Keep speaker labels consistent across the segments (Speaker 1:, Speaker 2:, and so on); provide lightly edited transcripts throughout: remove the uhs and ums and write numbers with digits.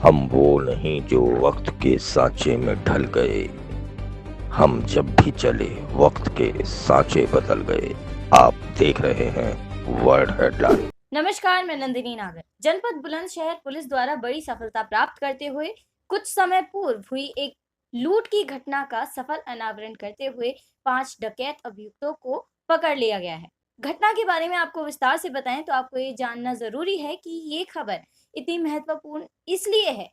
Speaker 1: हम वो नहीं जो वक्त के सांचे में ढल गए। हम जब भी चले वक्त के सांचे बदल गए। आप देख रहे हैं वर्ल्ड हेडलाइन।
Speaker 2: नमस्कार, मैं नंदिनी नागर। जनपद बुलंदशहर पुलिस द्वारा बड़ी सफलता प्राप्त करते हुए कुछ समय पूर्व हुई एक लूट की घटना का सफल अनावरण करते हुए 5 डकैत अभियुक्तों को पकड़ लिया गया है। घटना के बारे में आपको विस्तार से बताएं तो आपको ये जानना जरूरी है कि ये खबर इतनी महत्वपूर्ण इसलिए है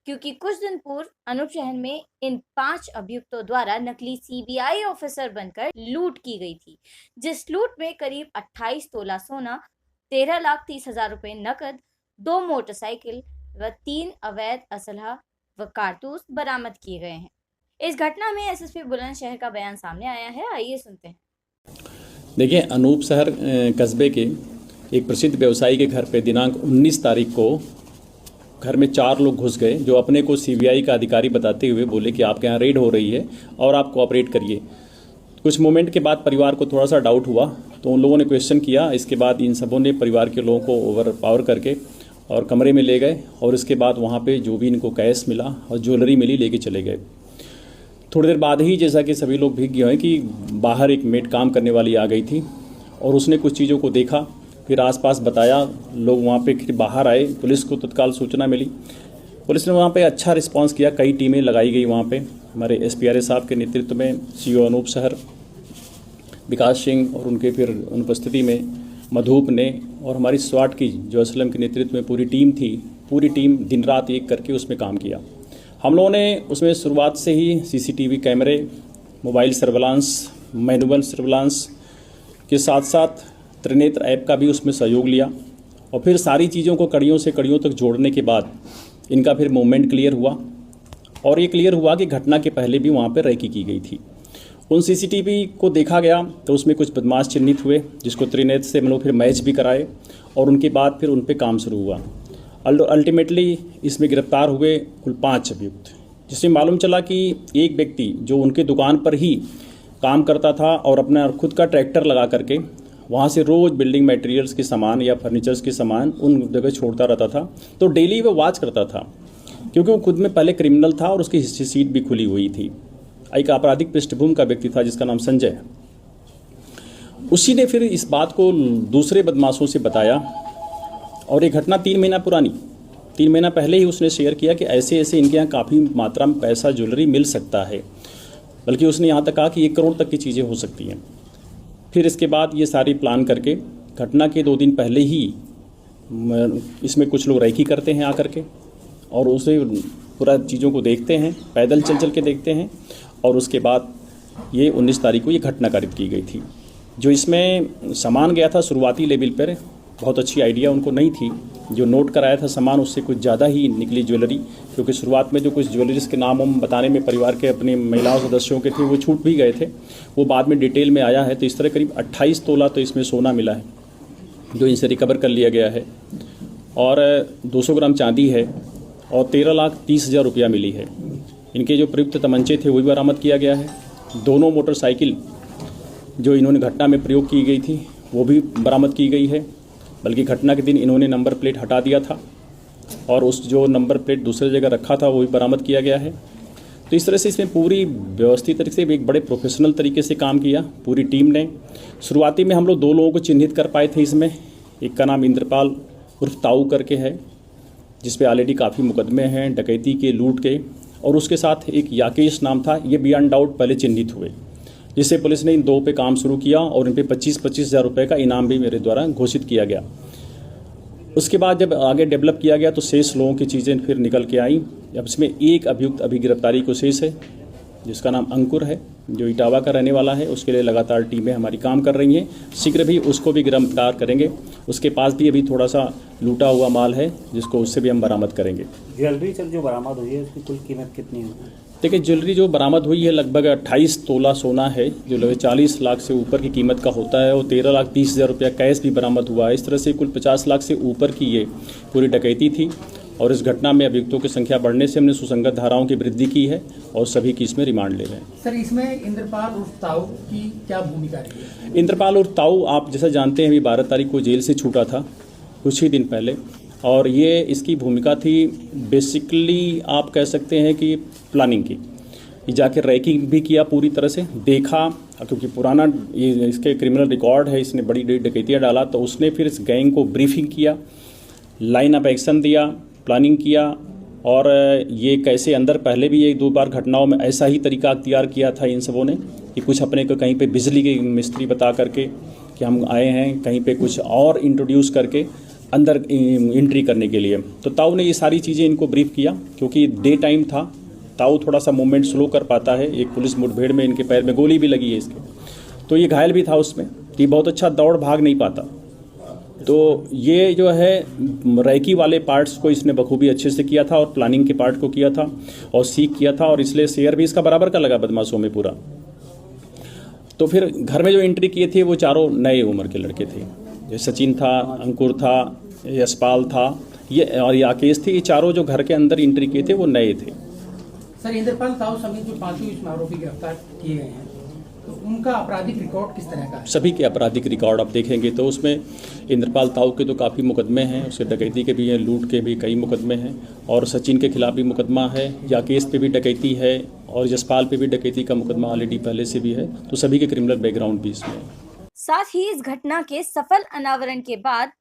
Speaker 2: क्योंकि कुछ दिन पूर्व अनूप शहर में इन 5 अभियुक्तों द्वारा नकली सीबीआई ऑफिसर बनकर लूट की गई थी, जिस लूट में करीब 28 तोला सोना, 13,30,000 रुपए नकद, 2 मोटरसाइकिल व 3 अवैध असलहा व कारतूस बरामद किए गए हैं। इस घटना में एसएसपी बुलंदशहर का बयान सामने आया है, आइए सुनते हैं।
Speaker 3: देखिए, अनूप शहर कस्बे के एक प्रसिद्ध व्यवसायी के घर पे दिनांक 19 तारीख को घर में 4 लोग घुस गए, जो अपने को सीबीआई का अधिकारी बताते हुए बोले कि आपके यहाँ रेड हो रही है और आप कोऑपरेट करिए। कुछ मोमेंट के बाद परिवार को थोड़ा सा डाउट हुआ, तो उन लोगों ने क्वेश्चन किया। इसके बाद इन सबों ने परिवार के लोगों को ओवर पावर करके और कमरे में ले गए और इसके बाद वहाँ पे जो भी इनको कैश मिला और ज्वेलरी मिली लेके चले गए। थोड़ी देर बाद ही, जैसा कि सभी लोग भीग गए हैं, कि बाहर एक मेड काम करने वाली आ गई थी और उसने कुछ चीज़ों को देखा, फिर आसपास बताया। लोग वहाँ पे फिर बाहर आए, पुलिस को तत्काल सूचना मिली। पुलिस ने वहाँ पे अच्छा रिस्पांस किया, कई टीमें लगाई गई वहाँ पे। हमारे एसपीआरए साहब के नेतृत्व में सीओ अनूप शहर, विकास सिंह और उनके फिर अनुपस्थिति में मधुप ने, और हमारी स्वाट की जो असलम के नेतृत्व में पूरी टीम थी, पूरी टीम दिन रात एक करके उसमें काम किया। हम लोगों ने उसमें शुरुआत से ही सीसीटीवी कैमरे, मोबाइल सर्विलांस, मैनुअल सर्विलांस के साथ साथ त्रिनेत्र ऐप का भी उसमें सहयोग लिया और फिर सारी चीज़ों को कड़ियों से कड़ियों तक जोड़ने के बाद इनका फिर मूवमेंट क्लियर हुआ। और ये क्लियर हुआ कि घटना के पहले भी वहाँ पर रैकी की गई थी। उन सीसीटीवी को देखा गया तो उसमें कुछ बदमाश चिन्हित हुए, जिसको त्रिनेत्र से हम लोग फिर मैच भी कराए और उनके बाद फिर उन पर काम शुरू हुआ। अल्टीमेटली इसमें गिरफ्तार हुए कुल 5 अभियुक्त, जिसमें मालूम चला कि एक व्यक्ति जो उनके दुकान पर ही काम करता था और अपना खुद का ट्रैक्टर लगा करके वहाँ से रोज़ बिल्डिंग मटेरियल्स के सामान या फर्नीचर्स के सामान उन जगह छोड़ता रहता था। तो डेली वो वॉच करता था, क्योंकि वो खुद में पहले क्रिमिनल था और उसकी हिस्ट्री शीट भी खुली हुई थी। एक आपराधिक पृष्ठभूमि का व्यक्ति था जिसका नाम संजय है। उसी ने फिर इस बात को दूसरे बदमाशों से बताया और ये घटना 3 महीना पुरानी, 3 महीना पहले ही उसने शेयर किया कि ऐसे ऐसे इनके यहाँ काफ़ी मात्रा में पैसा ज्वेलरी मिल सकता है, बल्कि उसने यहाँ तक कहा कि 1 करोड़ तक की चीज़ें हो सकती हैं। फिर इसके बाद ये सारी प्लान करके घटना के 2 दिन पहले ही इसमें कुछ लोग रैकी करते हैं आकर के और उसे पूरा चीज़ों को देखते हैं, पैदल चल के देखते हैं और उसके बाद ये 19 तारीख को ये घटना कारित की गई थी। जो इसमें सामान गया था शुरुआती लेवल पर, बहुत अच्छी आइडिया उनको नहीं थी। जो नोट कराया था सामान उससे कुछ ज़्यादा ही निकली ज्वेलरी, क्योंकि शुरुआत में जो कुछ ज्वेलरीज के नाम हम बताने में परिवार के अपने महिलाओं सदस्यों के थे वो छूट भी गए थे, वो बाद में डिटेल में आया है। तो इस तरह करीब 28 तोला तो इसमें सोना मिला है जो इनसे रिकवर कर लिया गया है, और 200 ग्राम चांदी है और 13,30,000 रुपया मिली है। इनके जो प्रयुक्त तमंचे थे वो भी बरामद किया गया है। दोनों मोटरसाइकिल जो इन्होंने घटना में प्रयोग की गई थी वो भी बरामद की गई है, बल्कि घटना के दिन इन्होंने नंबर प्लेट हटा दिया था और उस जो नंबर प्लेट दूसरी जगह रखा था वो भी बरामद किया गया है। तो इस तरह से इसमें पूरी व्यवस्थित तरीके से एक बड़े प्रोफेशनल तरीके से काम किया पूरी टीम ने। शुरुआती में हम लोग 2 लोगों को चिन्हित कर पाए थे इसमें। एक का नाम इंद्रपाल उर्फ ताऊ करके है, जिस पे ऑलरेडी काफ़ी मुकदमे हैं डकैती के, लूट के, और उसके साथ एक याकेश नाम था। ये बियॉन्ड डाउट पहले चिन्हित हुए, जिससे पुलिस ने इन 2 पे काम शुरू किया और इन पे 25-25 हज़ार रुपये का इनाम भी मेरे द्वारा घोषित किया गया। उसके बाद जब आगे डेवलप किया गया तो शेष लोगों की चीज़ें फिर निकल के आई। अब इसमें एक अभियुक्त अभी गिरफ्तारी को शेष है, जिसका नाम अंकुर है, जो इटावा का रहने वाला है। उसके लिए लगातार टीमें हमारी काम कर रही हैं, शीघ्र भी उसको भी गिरफ्तार करेंगे। उसके पास भी अभी थोड़ा सा लूटा हुआ माल है, जिसको उससे भी हम बरामद करेंगे।
Speaker 4: ज्वेलरी जो बरामद हुई है उसकी कुल कीमत कितनी है?
Speaker 3: देखिए, ज्वेलरी जो बरामद हुई है लगभग 28 तोला सोना है, जो लगभग 40 लाख से ऊपर की कीमत का होता है, और 13,30,000 रुपया कैश भी बरामद हुआ है। इस तरह से कुल 50 लाख से ऊपर की ये पूरी डकैती थी। और इस घटना में अभियुक्तों की संख्या बढ़ने से हमने सुसंगत धाराओं की वृद्धि की है और सभी की इसमें रिमांड ले रहे हैं।
Speaker 5: सर, इसमें इंद्रपाल उर्फ ताऊ की क्या भूमिका रही है?
Speaker 3: इंद्रपाल उर्फ ताऊ आप जैसा जानते हैं अभी 12 तारीख को जेल से छूटा था कुछ ही दिन पहले, और ये इसकी भूमिका थी बेसिकली आप कह सकते हैं कि प्लानिंग की। ये जाके रैकिंग भी किया, पूरी तरह से देखा, क्योंकि पुराना ये इसके क्रिमिनल रिकॉर्ड है, इसने बड़ी डकैतियाँ डाला, तो उसने फिर इस गैंग को ब्रीफिंग किया, लाइन ऑफ एक्शन दिया, प्लानिंग किया, और ये कैसे अंदर पहले भी एक दो बार घटनाओं में ऐसा ही तरीका अख्तियार किया था इन सबों ने कि कुछ अपने को कहीं पे बिजली के मिस्त्री बता करके कि हम आए हैं, कहीं पे कुछ और इंट्रोड्यूस करके अंदर एंट्री करने के लिए। तो ताऊ ने ये सारी चीज़ें इनको ब्रीफ किया, क्योंकि डे टाइम था, ताऊ थोड़ा सा मूवमेंट स्लो कर पाता है। एक पुलिस मुठभेड़ में इनके पैर में गोली भी लगी है इसके, तो ये घायल भी था उसमें, कि बहुत अच्छा दौड़ भाग नहीं पाता। तो ये जो है रैकी वाले पार्ट्स को इसने बखूबी अच्छे से किया था और प्लानिंग के पार्ट को किया था और सीख किया था, और इसलिए शेयर भी इसका बराबर का लगा बदमाशों में पूरा। तो फिर घर में जो एंट्री किए थे वो चारों नए उम्र के लड़के थे। ये सचिन था, अंकुर था, यशपाल था, ये और ये आकेश थे। ये चारों जो घर के अंदर एंट्री किए थे वो नए थे।
Speaker 5: सर, इंद्रपाल ताऊ समेत जो पांचों इसमें आरोपी गिरफ्तार किए गए हैं, तो उनका आपराधिक रिकॉर्ड किस तरह का है?
Speaker 3: सभी के आपराधिक रिकॉर्ड आप देखेंगे तो उसमें इंद्रपाल ताऊ के तो काफ़ी मुकदमे हैं, उसके डकैती के भी हैं, लूट के भी कई मुकदमे हैं, और सचिन के खिलाफ भी मुकदमा है, याकेश पे भी डकैती है, और जसपाल पे भी डकैती का मुकदमा ऑलरेडी पहले से भी है। तो सभी के क्रिमिनल बैकग्राउंड भी इसमें है।
Speaker 2: साथ ही इस घटना के सफल अनावरण के बाद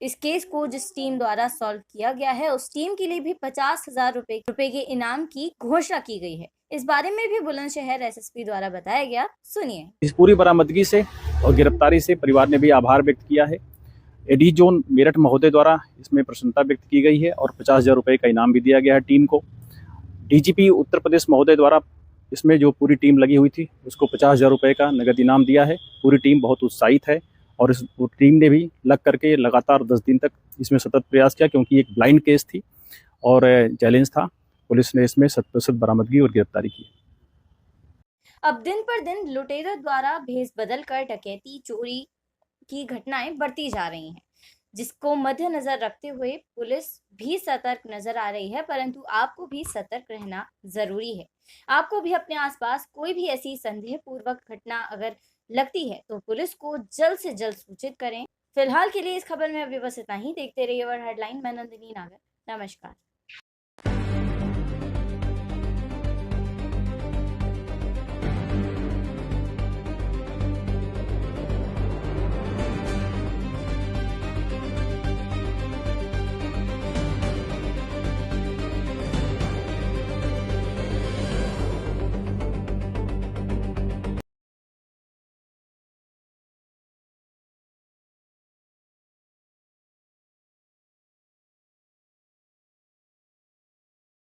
Speaker 2: इस केस को जिस टीम द्वारा सॉल्व किया गया है, उस टीम के लिए भी 50,000 रुपए के इनाम की घोषणा की गई है। इस बारे में भी बुलंदशहर एसएसपी द्वारा बताया गया, सुनिए।
Speaker 6: इस पूरी बरामदगी से और गिरफ्तारी से परिवार ने भी आभार व्यक्त किया है। एडी जोन मेरठ महोदय द्वारा इसमें प्रसन्नता व्यक्त की गई है और 50,000 रुपए का इनाम भी दिया गया है टीम को। डीजीपी उत्तर प्रदेश महोदय द्वारा इसमें जो पूरी टीम लगी हुई थी उसको 50,000 रुपए का नगद इनाम दिया है। पूरी टीम बहुत उत्साहित है और इस टीम ने भी लग करके लगातार 10 दिन तक इसमें सतत प्रयास किया, क्योंकि एक ब्लाइंड केस थी और चैलेंज था। पुलिस ने इसमें 100% बरामदगी और गिरफ्तारी की।
Speaker 2: अब दिन पर दिन लुटेरों द्वारा भेस बदल कर डकैती, चोरी की घटनाएं बढ़ती जा रही हैं, जिसको मद्देनजर रखते हुए पुलिस भी सतर्क नजर आ रही है। परंतु आपको भी सतर्क रहना जरूरी है। आपको भी अपने आसपास कोई भी ऐसी संदेहपूर्वक घटना अगर लगती है तो पुलिस को जल्द से जल्द सूचित करें। फिलहाल के लिए इस खबर में अभी बस इतना ही। देखते रहिए वर्ल्ड हेडलाइन। मैं नंदिनी नागर, नमस्कार।